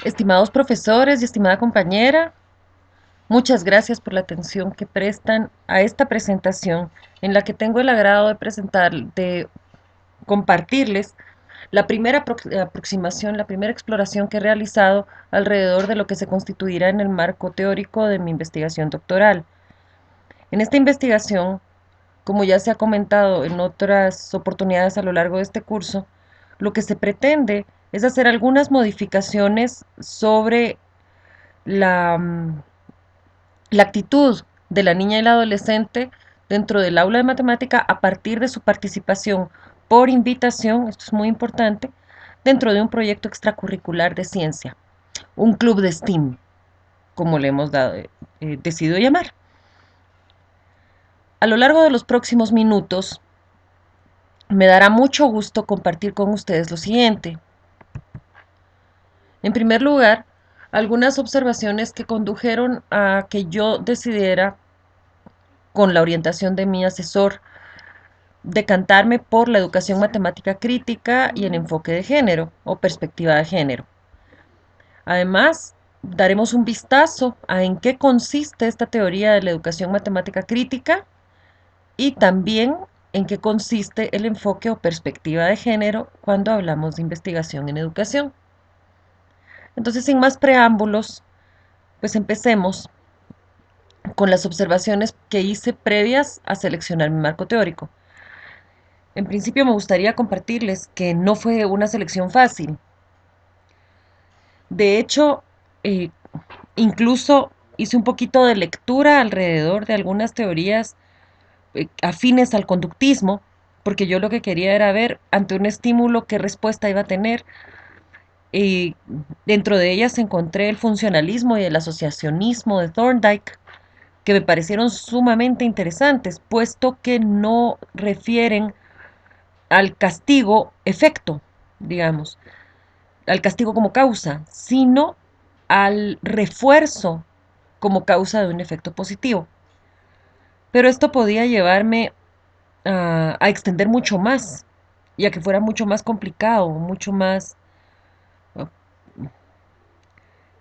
Estimados profesores y estimada compañera, muchas gracias por la atención que prestan a esta presentación en la que tengo el agrado de compartirles la primera aproximación, la primera exploración que he realizado alrededor de lo que se constituirá en el marco teórico de mi investigación doctoral. En esta investigación, como ya se ha comentado en otras oportunidades a lo largo de este curso, lo que se pretende es hacer algunas modificaciones sobre la, la actitud de la niña y la adolescente dentro del aula de matemática a partir de su participación por invitación, esto es muy importante, dentro de un proyecto extracurricular de ciencia, un club de STEAM, como le hemos decidido llamar. A lo largo de los próximos minutos, me dará mucho gusto compartir con ustedes lo siguiente. En primer lugar, algunas observaciones que condujeron a que yo decidiera, con la orientación de mi asesor, decantarme por la educación matemática crítica y el enfoque de género o perspectiva de género. Además, daremos un vistazo a en qué consiste esta teoría de la educación matemática crítica y también en qué consiste el enfoque o perspectiva de género cuando hablamos de investigación en educación. Entonces, sin más preámbulos, pues empecemos con las observaciones que hice previas a seleccionar mi marco teórico. En principio me gustaría compartirles que no fue una selección fácil. De hecho, eh, incluso hice un poquito de lectura alrededor de algunas teorías afines al conductismo, porque yo lo que quería era ver ante un estímulo qué respuesta iba a tener. Y dentro de ellas encontré el funcionalismo y el asociacionismo de Thorndike, que me parecieron sumamente interesantes, puesto que no refieren al castigo-efecto, digamos, al castigo como causa, sino al refuerzo como causa de un efecto positivo. Pero esto podía llevarme a extender mucho más y a que fuera mucho más complicado, mucho más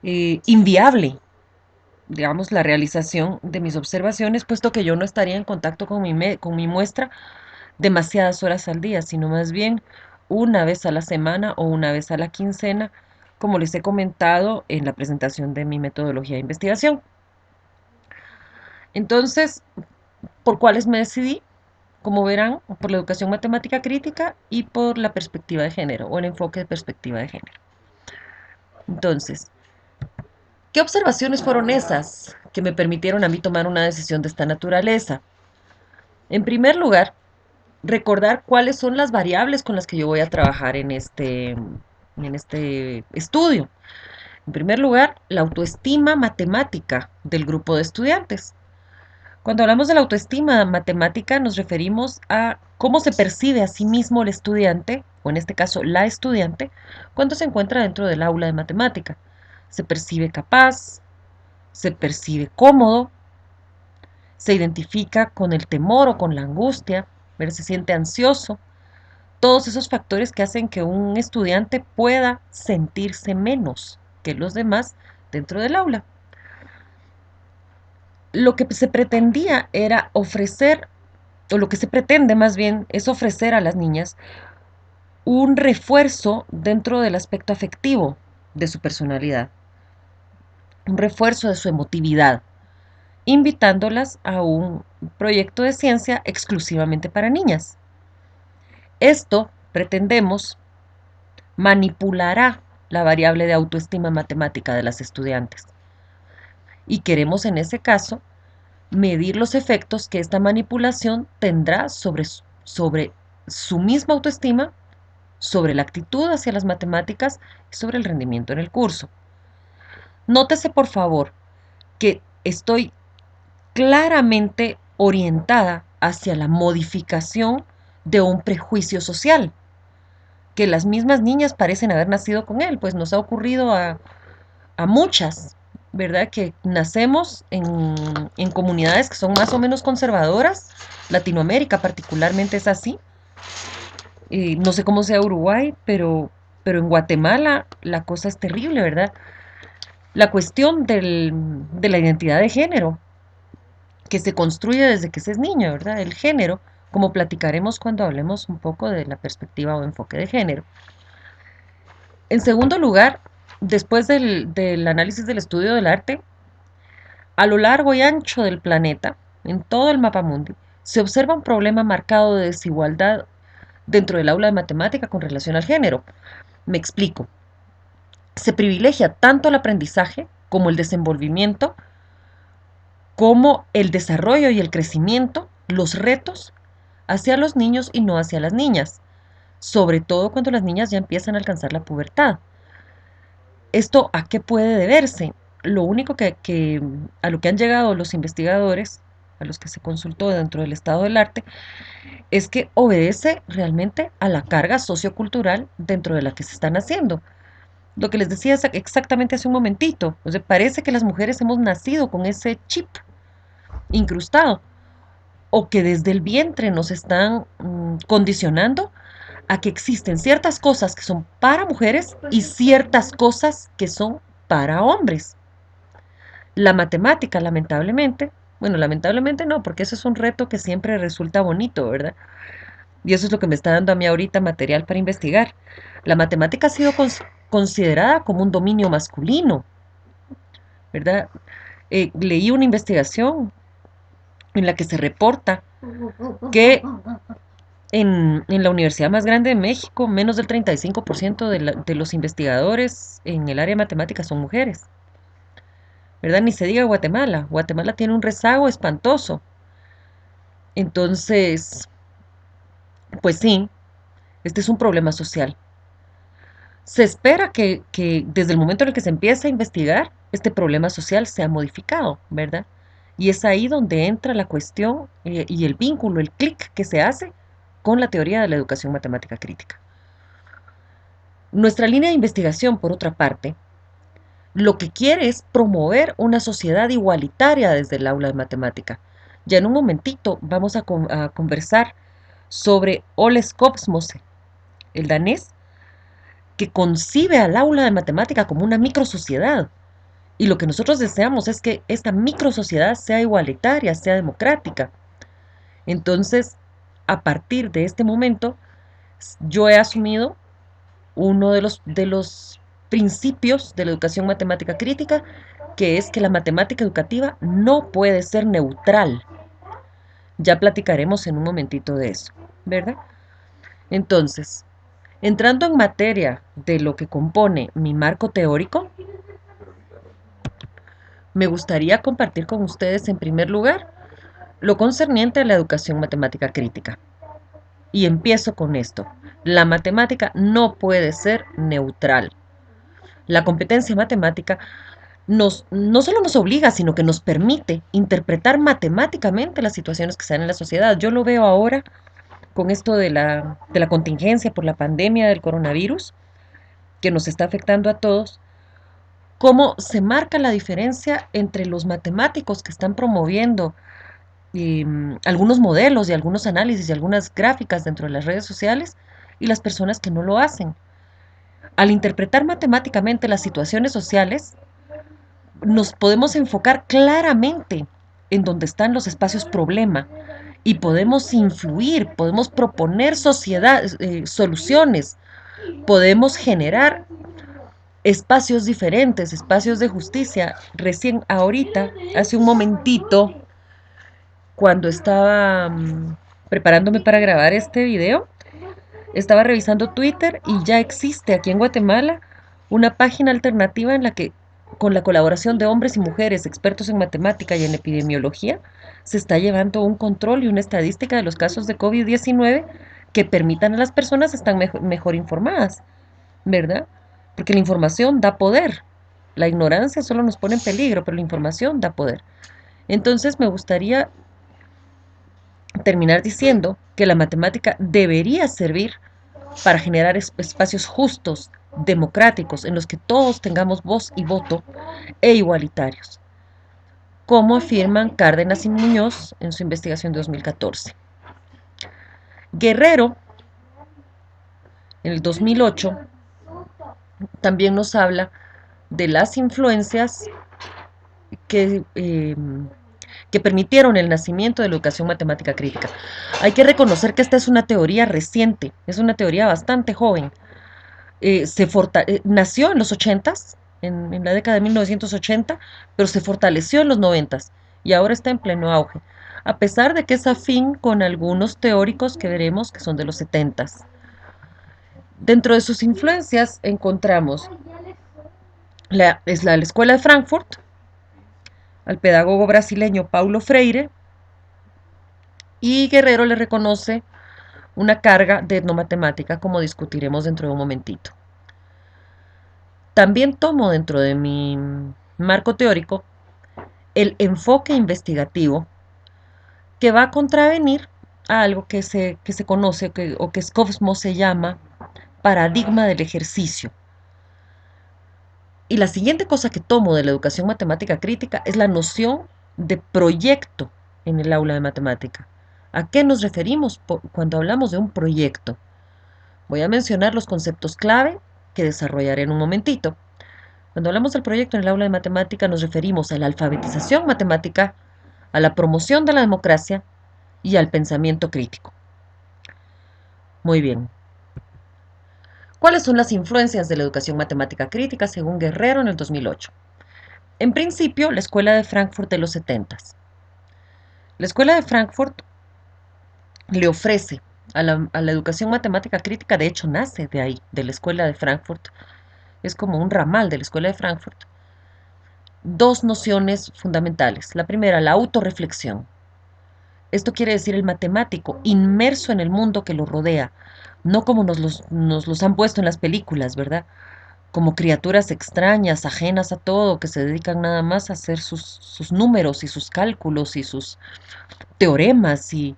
inviable, digamos, la realización de mis observaciones, puesto que yo no estaría en contacto con mi muestra demasiadas horas al día, sino más bien una vez a la semana o una vez a la quincena, como les he comentado en la presentación de mi metodología de investigación. Entonces, ¿por cuáles me decidí? Como verán, por la educación matemática crítica y por la perspectiva de género o el enfoque de perspectiva de género. Entonces, ¿qué observaciones fueron esas que me permitieron a mí tomar una decisión de esta naturaleza? En primer lugar, recordar cuáles son las variables con las que yo voy a trabajar en este estudio. En primer lugar, la autoestima matemática del grupo de estudiantes. Cuando hablamos de la autoestima matemática nos referimos a cómo se percibe a sí mismo el estudiante, o en este caso la estudiante, cuando se encuentra dentro del aula de matemática. Se percibe capaz, se percibe cómodo, se identifica con el temor o con la angustia, se siente ansioso. Todos esos factores que hacen que un estudiante pueda sentirse menos que los demás dentro del aula. Lo que se pretendía era ofrecer, o lo que se pretende más bien, es ofrecer a las niñas un refuerzo dentro del aspecto afectivo de su personalidad, un refuerzo de su emotividad, invitándolas a un proyecto de ciencia exclusivamente para niñas. Esto, pretendemos, manipulará la variable de autoestima matemática de las estudiantes. Y queremos en ese caso medir los efectos que esta manipulación tendrá sobre su misma autoestima, sobre la actitud hacia las matemáticas y sobre el rendimiento en el curso. Nótese por favor que estoy claramente orientada hacia la modificación de un prejuicio social, que las mismas niñas parecen haber nacido con él, pues nos ha ocurrido a muchas, ¿verdad? Que nacemos en comunidades que son más o menos conservadoras, Latinoamérica particularmente es así, no sé cómo sea Uruguay, pero Pero en Guatemala la cosa es terrible, ¿verdad? La cuestión de la identidad de género, que se construye desde que se es niño, ¿verdad? El género, como platicaremos cuando hablemos un poco de la perspectiva o enfoque de género. En segundo lugar, después del análisis del estudio del arte, a lo largo y ancho del planeta, en todo el mapa mundi, se observa un problema marcado de desigualdad dentro del aula de matemática con relación al género. Me explico. Se privilegia tanto el aprendizaje como el desenvolvimiento, como el desarrollo y el crecimiento, los retos, hacia los niños y no hacia las niñas, sobre todo cuando las niñas ya empiezan a alcanzar la pubertad. ¿Esto a qué puede deberse? Lo único a lo que han llegado los investigadores, a los que se consultó dentro del estado del arte, es que obedece realmente a la carga sociocultural dentro de la que se están haciendo. Lo que les decía exactamente hace un momentito, o sea, parece que las mujeres hemos nacido con ese chip incrustado o que desde el vientre nos están condicionando a que existen ciertas cosas que son para mujeres y ciertas cosas que son para hombres. La matemática, lamentablemente, bueno, lamentablemente no, porque eso es un reto que siempre resulta bonito, ¿verdad? Y eso es lo que me está dando a mí ahorita material para investigar. La matemática ha sido considerada como un dominio masculino, ¿verdad? Leí una investigación en la que se reporta que en la universidad más grande de México, menos del 35% de los investigadores en el área de matemáticas son mujeres, ¿verdad? Ni se diga Guatemala. Guatemala tiene un rezago espantoso. Entonces, pues sí, este es un problema social. Se espera que desde el momento en el que se empieza a investigar, este problema social sea modificado, ¿verdad? Y es ahí donde entra la cuestión y el vínculo, el clic que se hace con la teoría de la educación matemática crítica. Nuestra línea de investigación, por otra parte, lo que quiere es promover una sociedad igualitaria desde el aula de matemática. Ya en un momentito vamos a conversar sobre Ole Skopmose, el danés, que concibe al aula de matemática como una microsociedad. Y lo que nosotros deseamos es que esta microsociedad sea igualitaria, sea democrática. Entonces, a partir de este momento, yo he asumido uno de los principios de la educación matemática crítica, que es que la matemática educativa no puede ser neutral. Ya platicaremos en un momentito de eso, ¿verdad? Entonces, entrando en materia de lo que compone mi marco teórico, me gustaría compartir con ustedes en primer lugar lo concerniente a la educación matemática crítica. Y empiezo con esto. La matemática no puede ser neutral. La competencia matemática no solo nos obliga, sino que nos permite interpretar matemáticamente las situaciones que se dan en la sociedad. Yo lo veo ahora con esto de la contingencia por la pandemia del coronavirus, que nos está afectando a todos, cómo se marca la diferencia entre los matemáticos que están promoviendo algunos modelos y algunos análisis y algunas gráficas dentro de las redes sociales y las personas que no lo hacen. Al interpretar matemáticamente las situaciones sociales, nos podemos enfocar claramente en donde están los espacios problema y podemos influir, podemos proponer soluciones, podemos generar espacios diferentes, espacios de justicia. Recién ahorita, hace un momentito, cuando estaba preparándome para grabar este video, estaba revisando Twitter y ya existe aquí en Guatemala una página alternativa en la que, con la colaboración de hombres y mujeres expertos en matemática y en epidemiología, se está llevando un control y una estadística de los casos de COVID-19 que permitan a las personas estar mejor informadas, ¿verdad? Porque la información da poder. La ignorancia solo nos pone en peligro, pero la información da poder. Entonces me gustaría terminar diciendo que la matemática debería servir para generar espacios justos, democráticos, en los que todos tengamos voz y voto e igualitarios, como afirman Cárdenas y Muñoz en su investigación de 2014. Guerrero, en el 2008, también nos habla de las influencias que, que permitieron el nacimiento de la educación matemática crítica. Hay que reconocer que esta es una teoría reciente, es una teoría bastante joven. Nació en los 80s, en la década de 1980, pero se fortaleció en los 90s y ahora está en pleno auge, a pesar de que es afín con algunos teóricos que veremos que son de los 70s. Dentro de sus influencias encontramos la Escuela de Frankfurt, al pedagogo brasileño Paulo Freire, y Guerrero le reconoce una carga de etnomatemática, como discutiremos dentro de un momentito. También tomo dentro de mi marco teórico el enfoque investigativo que va a contravenir a algo que se conoce o que Skofsmo se llama paradigma del ejercicio. Y la siguiente cosa que tomo de la educación matemática crítica es la noción de proyecto en el aula de matemática. ¿A qué nos referimos cuando hablamos de un proyecto? Voy a mencionar los conceptos clave que desarrollaré en un momentito. Cuando hablamos del proyecto en el aula de matemática nos referimos a la alfabetización matemática, a la promoción de la democracia y al pensamiento crítico. Muy bien. ¿Cuáles son las influencias de la educación matemática crítica según Guerrero en el 2008? En principio, la Escuela de Frankfurt de los 70s. La Escuela de Frankfurt le ofrece a la educación matemática crítica, de hecho nace de ahí, de la Escuela de Frankfurt, es como un ramal de la Escuela de Frankfurt, dos nociones fundamentales. La primera, la autorreflexión. Esto quiere decir el matemático inmerso en el mundo que lo rodea, no como nos los han puesto en las películas, ¿verdad? Como criaturas extrañas, ajenas a todo, que se dedican nada más a hacer sus números y sus cálculos y sus teoremas y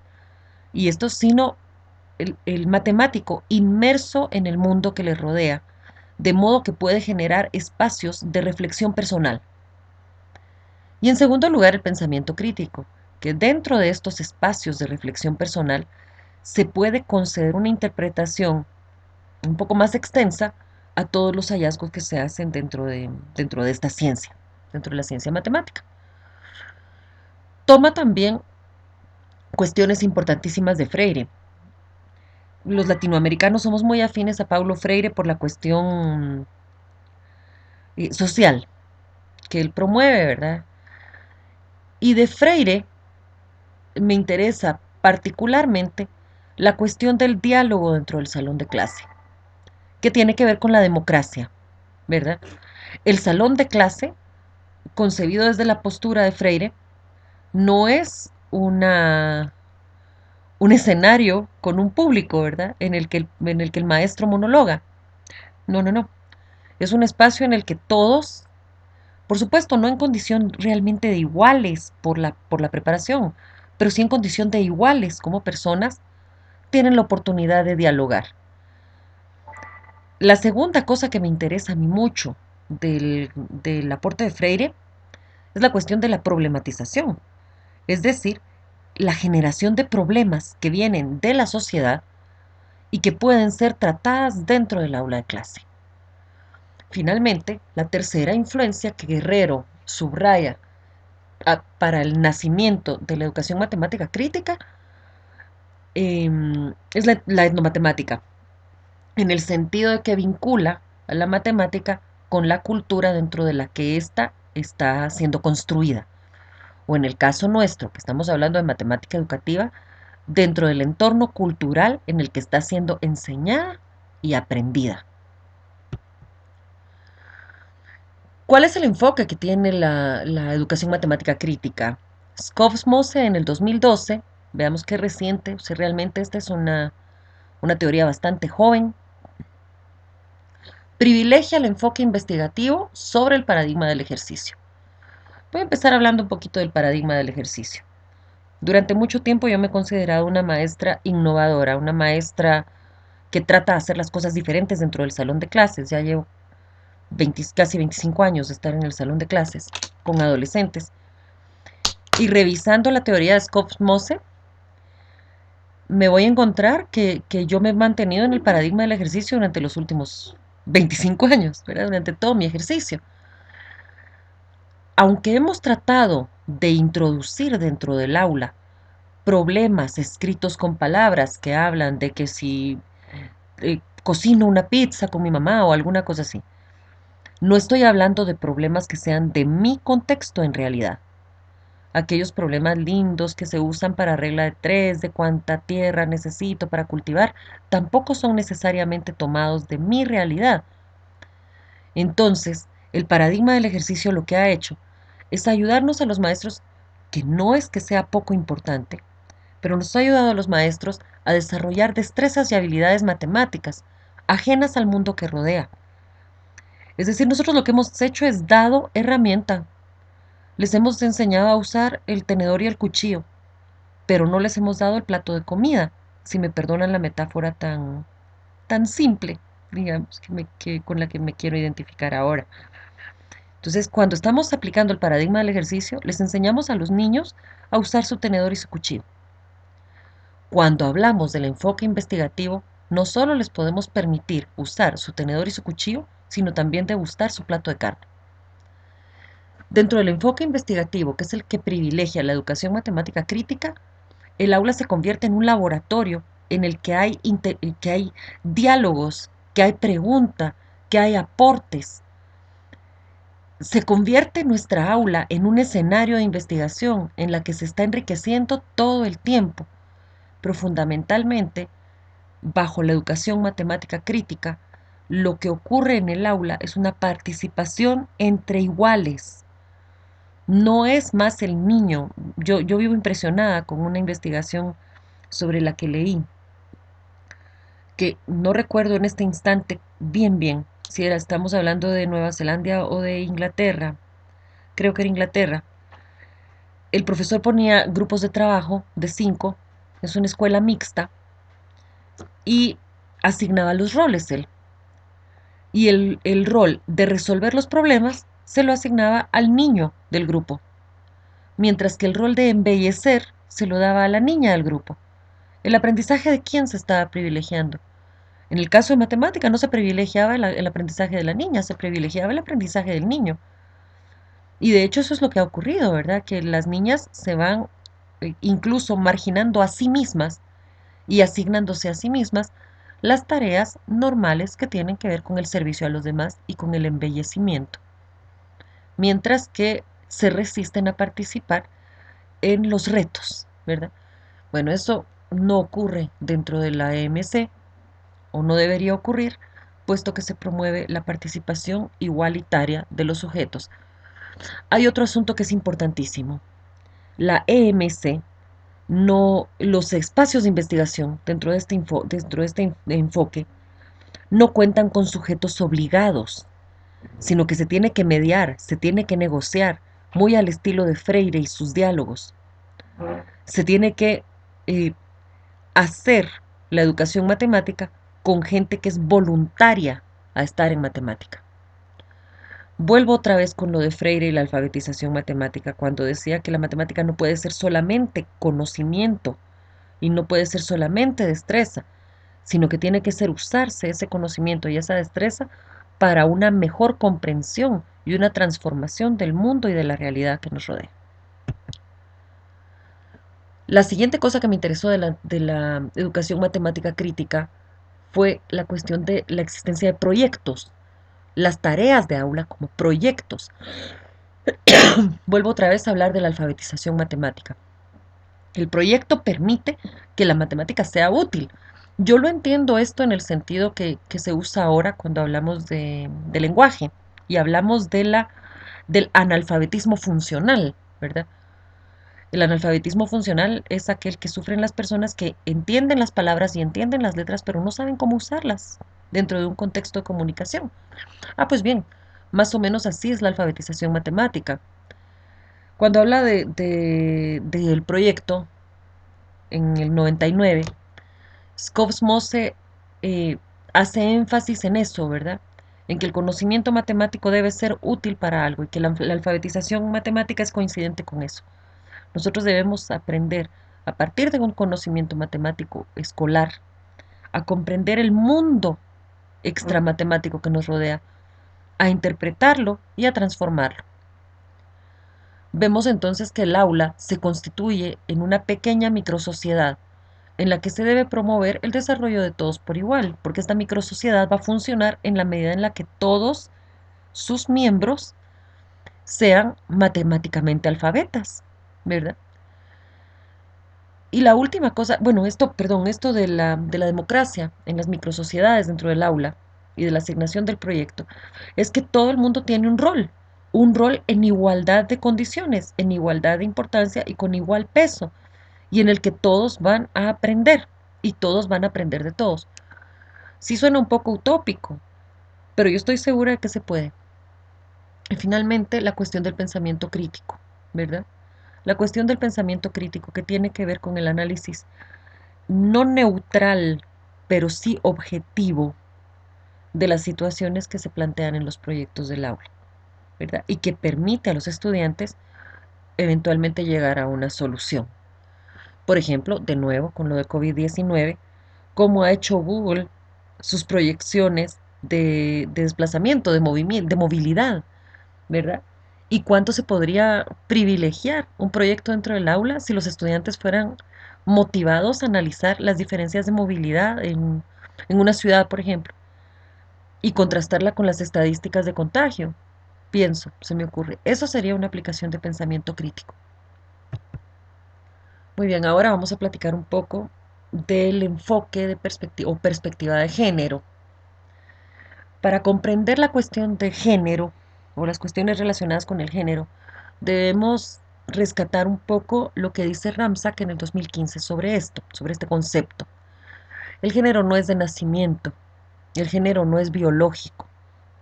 esto, sino el matemático inmerso en el mundo que le rodea, de modo que puede generar espacios de reflexión personal. Y en segundo lugar, el pensamiento crítico, que dentro de estos espacios de reflexión personal se puede conceder una interpretación un poco más extensa a todos los hallazgos que se hacen dentro de esta ciencia, dentro de la ciencia matemática. Toma también cuestiones importantísimas de Freire. Los latinoamericanos somos muy afines a Paulo Freire por la cuestión social que él promueve, ¿verdad? Y de Freire me interesa particularmente la cuestión del diálogo dentro del salón de clase, que tiene que ver con la democracia, ¿verdad? El salón de clase, concebido desde la postura de Freire, no es un escenario con un público, ¿verdad? En el que el maestro monologa. No, no, no. Es un espacio en el que todos, por supuesto, no en condición realmente de iguales por la preparación, pero sí en condición de iguales como personas, tienen la oportunidad de dialogar. La segunda cosa que me interesa a mí mucho del aporte de Freire es la cuestión de la problematización, es decir, la generación de problemas que vienen de la sociedad y que pueden ser tratadas dentro del aula de clase. Finalmente, la tercera influencia que Guerrero subraya para el nacimiento de la educación matemática crítica es la etnomatemática, en el sentido de que vincula a la matemática con la cultura dentro de la que ésta está siendo construida. O en el caso nuestro, que estamos hablando de matemática educativa, dentro del entorno cultural en el que está siendo enseñada y aprendida. ¿Cuál es el enfoque que tiene la educación matemática crítica? Skov-Mose en el 2012, veamos qué reciente, si realmente esta es una teoría bastante joven, privilegia el enfoque investigativo sobre el paradigma del ejercicio. Voy a empezar hablando un poquito del paradigma del ejercicio. Durante mucho tiempo yo me he considerado una maestra innovadora, una maestra que trata de hacer las cosas diferentes dentro del salón de clases. Ya llevo casi 25 años de estar en el salón de clases con adolescentes. Y revisando la teoría de Skov-Mose, me voy a encontrar que yo me he mantenido en el paradigma del ejercicio durante los últimos 25 años, ¿verdad? Durante todo mi ejercicio. Aunque hemos tratado de introducir dentro del aula problemas escritos con palabras que hablan de que si cocino una pizza con mi mamá o alguna cosa así, no estoy hablando de problemas que sean de mi contexto en realidad. Aquellos problemas lindos que se usan para regla de tres, de cuánta tierra necesito para cultivar, tampoco son necesariamente tomados de mi realidad. Entonces, el paradigma del ejercicio lo que ha hecho es ayudarnos a los maestros, que no es que sea poco importante, pero nos ha ayudado a los maestros a desarrollar destrezas y habilidades matemáticas ajenas al mundo que rodea. Es decir, nosotros lo que hemos hecho es dado herramienta. Les hemos enseñado a usar el tenedor y el cuchillo, pero no les hemos dado el plato de comida, si me perdonan la metáfora tan simple, digamos, con la que me quiero identificar ahora. Entonces, cuando estamos aplicando el paradigma del ejercicio, les enseñamos a los niños a usar su tenedor y su cuchillo. Cuando hablamos del enfoque investigativo, no solo les podemos permitir usar su tenedor y su cuchillo, sino también degustar su plato de carne. Dentro del enfoque investigativo, que es el que privilegia la educación matemática crítica, el aula se convierte en un laboratorio en el que hay diálogos, que hay pregunta, que hay aportes. Se convierte nuestra aula en un escenario de investigación en la que se está enriqueciendo todo el tiempo, pero fundamentalmente, bajo la educación matemática crítica, lo que ocurre en el aula es una participación entre iguales. No es más el niño. Yo vivo impresionada con una investigación sobre la que leí, que no recuerdo en este instante bien si estamos hablando de Nueva Zelanda o de Inglaterra, creo que era Inglaterra. El profesor ponía grupos de trabajo de 5, es una escuela mixta, y asignaba los roles él. Y el rol de resolver los problemas se lo asignaba al niño del grupo, mientras que el rol de embellecer se lo daba a la niña del grupo. ¿El aprendizaje de quién se estaba privilegiando? En el caso de matemática no se privilegiaba el aprendizaje de la niña, se privilegiaba el aprendizaje del niño. Y de hecho eso es lo que ha ocurrido, ¿verdad? Que las niñas se van incluso marginando a sí mismas y asignándose a sí mismas las tareas normales que tienen que ver con el servicio a los demás y con el embellecimiento, mientras que se resisten a participar en los retos, ¿verdad? Bueno, eso no ocurre dentro de la EMC, o no debería ocurrir, puesto que se promueve la participación igualitaria de los sujetos. Hay otro asunto que es importantísimo. La EMC, no, los espacios de investigación dentro de este enfoque no cuentan con sujetos obligados, sino que se tiene que mediar, se tiene que negociar, muy al estilo de Freire y sus diálogos. Se tiene que eh, hacer la educación matemática con gente que es voluntaria a estar en matemática. Vuelvo otra vez con lo de Freire y la alfabetización matemática, cuando decía que la matemática no puede ser solamente conocimiento y no puede ser solamente destreza, sino que tiene que ser usarse ese conocimiento y esa destreza para una mejor comprensión y una transformación del mundo y de la realidad que nos rodea. La siguiente cosa que me interesó de la educación matemática crítica fue la cuestión de la existencia de proyectos, las tareas de aula como proyectos. Vuelvo otra vez a hablar de la alfabetización matemática. El proyecto permite que la matemática sea útil. Yo lo entiendo esto en el sentido que se usa ahora cuando hablamos de lenguaje y hablamos del analfabetismo funcional, ¿verdad? El analfabetismo funcional es aquel que sufren las personas que entienden las palabras y entienden las letras, pero no saben cómo usarlas dentro de un contexto de comunicación. Ah, pues bien, más o menos así es la alfabetización matemática. Cuando habla del proyecto en el 99, Scopes-Mose hace énfasis en eso, ¿verdad? En que el conocimiento matemático debe ser útil para algo y que la alfabetización matemática es coincidente con eso. Nosotros debemos aprender, a partir de un conocimiento matemático escolar, a comprender el mundo extramatemático que nos rodea, a interpretarlo y a transformarlo. Vemos entonces que el aula se constituye en una pequeña microsociedad en la que se debe promover el desarrollo de todos por igual, porque esta microsociedad va a funcionar en la medida en la que todos sus miembros sean matemáticamente alfabetas, ¿verdad? Y la última cosa, bueno, esto de la democracia en las microsociedades dentro del aula y de la asignación del proyecto, es que todo el mundo tiene un rol en igualdad de condiciones, en igualdad de importancia y con igual peso, y en el que todos van a aprender, y todos van a aprender de todos. Sí suena un poco utópico, pero yo estoy segura de que se puede. Y finalmente, la cuestión del pensamiento crítico, ¿verdad? La cuestión del pensamiento crítico que tiene que ver con el análisis no neutral, pero sí objetivo de las situaciones que se plantean en los proyectos del aula, ¿verdad? Y que permite a los estudiantes eventualmente llegar a una solución. Por ejemplo, de nuevo, con lo de COVID-19, cómo ha hecho Google sus proyecciones de desplazamiento, de movimiento, de movilidad, ¿verdad? Y cuánto se podría privilegiar un proyecto dentro del aula si los estudiantes fueran motivados a analizar las diferencias de movilidad en una ciudad, por ejemplo, y contrastarla con las estadísticas de contagio. Pienso, se me ocurre. Eso sería una aplicación de pensamiento crítico. Muy bien, ahora vamos a platicar un poco del enfoque de perspectiva o perspectiva de género. Para comprender la cuestión de género o las cuestiones relacionadas con el género, debemos rescatar un poco lo que dice Ramsack en el 2015 sobre esto, sobre este concepto. El género no es de nacimiento, el género no es biológico,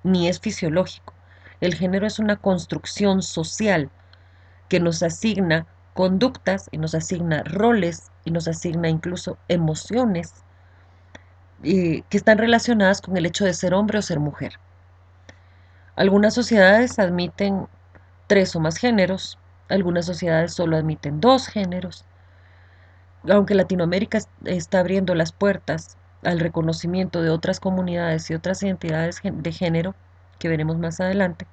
ni es fisiológico. El género es una construcción social que nos asigna conductas y nos asigna roles y nos asigna incluso emociones que están relacionadas con el hecho de ser hombre o ser mujer. Algunas sociedades admiten tres o más géneros, algunas sociedades solo admiten dos géneros. Aunque Latinoamérica está abriendo las puertas al reconocimiento de otras comunidades y otras identidades de género, que veremos más adelante,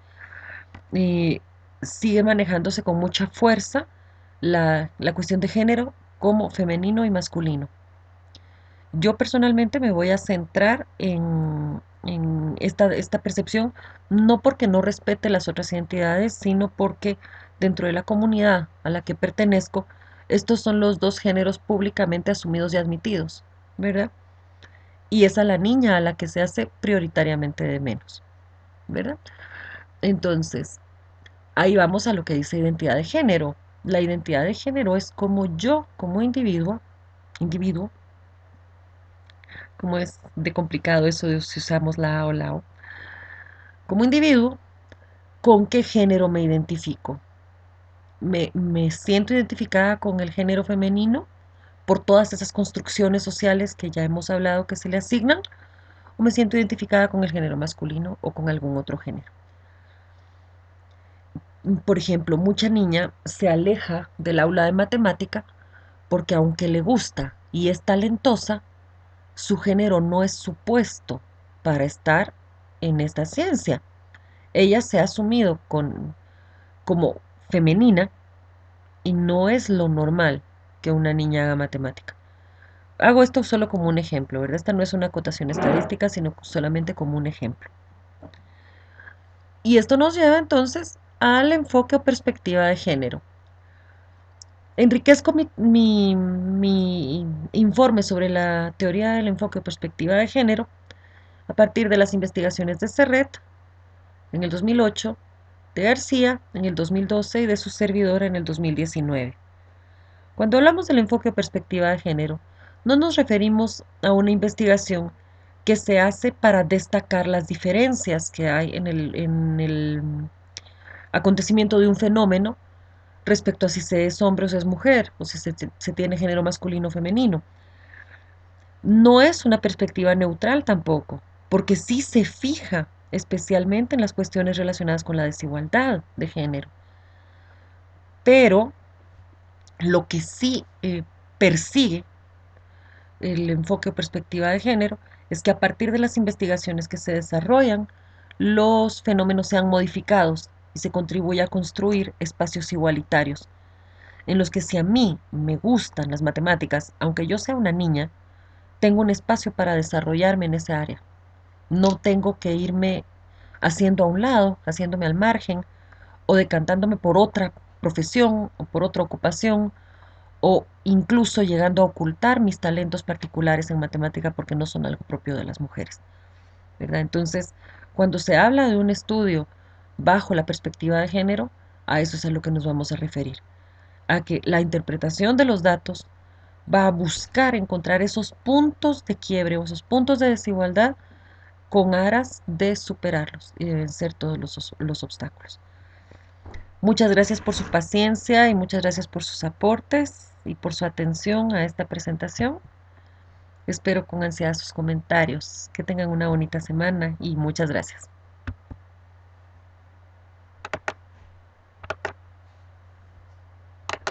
y sigue manejándose con mucha fuerza la cuestión de género como femenino y masculino. Yo personalmente me voy a centrar en esta percepción, no porque no respete las otras identidades, sino porque dentro de la comunidad a la que pertenezco, estos son los dos géneros públicamente asumidos y admitidos, ¿verdad? Y es a la niña a la que se hace prioritariamente de menos, ¿verdad? Entonces, ahí vamos a lo que dice identidad de género. La identidad de género es como yo, como individuo, como es de complicado eso de si usamos la A o la O, como individuo, ¿con qué género me identifico? Me siento identificada con el género femenino por todas esas construcciones sociales que ya hemos hablado que se le asignan, o me siento identificada con el género masculino o con algún otro género. Por ejemplo, mucha niña se aleja del aula de matemática porque aunque le gusta y es talentosa, su género no es supuesto para estar en esta ciencia. Ella se ha asumido como femenina y no es lo normal que una niña haga matemática. Hago esto solo como un ejemplo, ¿verdad? Esta no es una acotación estadística, sino solamente como un ejemplo. Y esto nos lleva entonces al enfoque o perspectiva de género. Enriquezco mi informe sobre la teoría del enfoque o perspectiva de género a partir de las investigaciones de Serret en el 2008, de García en el 2012 y de su servidora en el 2019. Cuando hablamos del enfoque o perspectiva de género, no nos referimos a una investigación que se hace para destacar las diferencias que hay en el acontecimiento de un fenómeno respecto a si se es hombre o se es mujer, o si se tiene género masculino o femenino. No es una perspectiva neutral tampoco, porque sí se fija especialmente en las cuestiones relacionadas con la desigualdad de género. Pero lo que sí persigue el enfoque o perspectiva de género es que a partir de las investigaciones que se desarrollan, los fenómenos sean modificados y se contribuya a construir espacios igualitarios, en los que si a mí me gustan las matemáticas, aunque yo sea una niña, tengo un espacio para desarrollarme en esa área. No tengo que irme haciendo a un lado, haciéndome al margen o decantándome por otra profesión o por otra ocupación o incluso llegando a ocultar mis talentos particulares en matemática porque no son algo propio de las mujeres, ¿verdad? Entonces, cuando se habla de un estudio bajo la perspectiva de género, a eso es a lo que nos vamos a referir, a que la interpretación de los datos va a buscar encontrar esos puntos de quiebre o esos puntos de desigualdad con aras de superarlos y de vencer todos los obstáculos. Muchas gracias por su paciencia y muchas gracias por sus aportes y por su atención a esta presentación. Espero con ansiedad sus comentarios. Que tengan una bonita semana y muchas gracias.